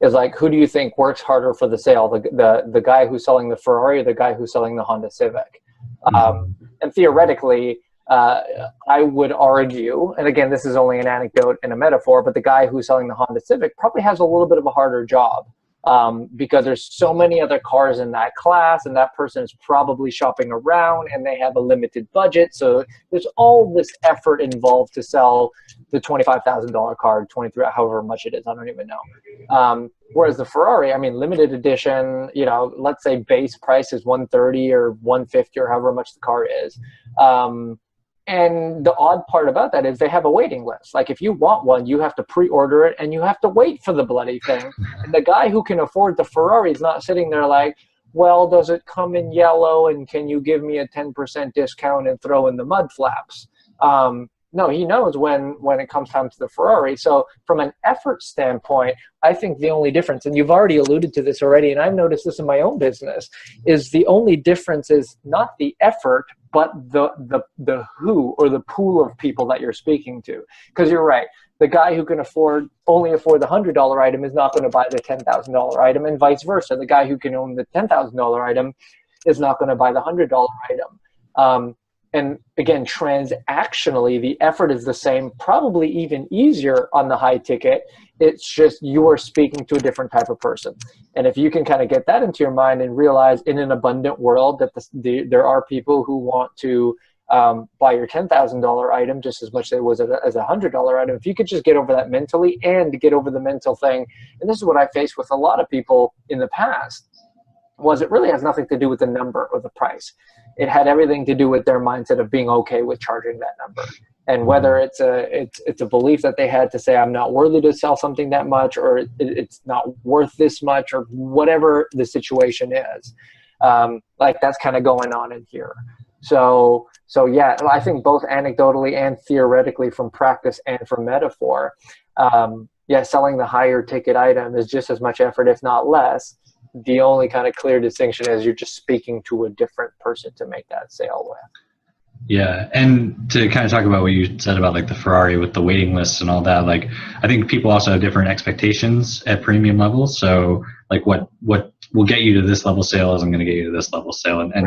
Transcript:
is like, who do you think works harder for the sale? The guy who's selling the Ferrari or the guy who's selling the Honda Civic? And theoretically, I would argue, and again, this is only an anecdote and a metaphor, but the guy who's selling the Honda Civic probably has a little bit of a harder job, because there's so many other cars in that class, and that person is probably shopping around and they have a limited budget. So there's all this effort involved to sell the $25,000 car, 23, however much it is, I don't even know. Whereas the Ferrari, I mean, limited edition, you know, let's say base price is 130 or 150 or however much the car is. And the odd part about that is they have a waiting list. Like if you want one, you have to pre-order it and you have to wait for the bloody thing. And the guy who can afford the Ferrari is not sitting there like, well, does it come in yellow and can you give me a 10% discount and throw in the mud flaps? No, he knows when it comes time to the Ferrari. So from an effort standpoint, I think the only difference, and you've already alluded to this already, and I've noticed this in my own business, is the only difference is not the effort, but the who, or the pool of people that you're speaking to. Because you're right, the guy who can only afford the $100 item is not going to buy the $10,000 item, and vice versa. The guy who can own the $10,000 item is not going to buy the $100 item. And again, transactionally, the effort is the same, probably even easier on the high ticket. It's just you are speaking to a different type of person. And if you can kind of get that into your mind and realize in an abundant world that there are people who want to buy your $10,000 item just as much as it was as a $100 item, if you could just get over that mentally and get over the mental thing, and this is what I faced with a lot of people in the past, was it really has nothing to do with the number or the price. It had everything to do with their mindset of being okay with charging that number. And whether it's a belief that they had to say, I'm not worthy to sell something that much, or it's not worth this much, or whatever the situation is. Like that's kind of going on in here. So yeah, I think both anecdotally and theoretically from practice and from metaphor, yeah, selling the higher ticket item is just as much effort, if not less. The only kind of clear distinction is you're just speaking to a different person to make that sale with. Yeah. And to kind of talk about what you said about like the Ferrari with the waiting lists and all that, like I think people also have different expectations at premium levels. So like what will get you to this level sale isn't going to get you to this level sale. And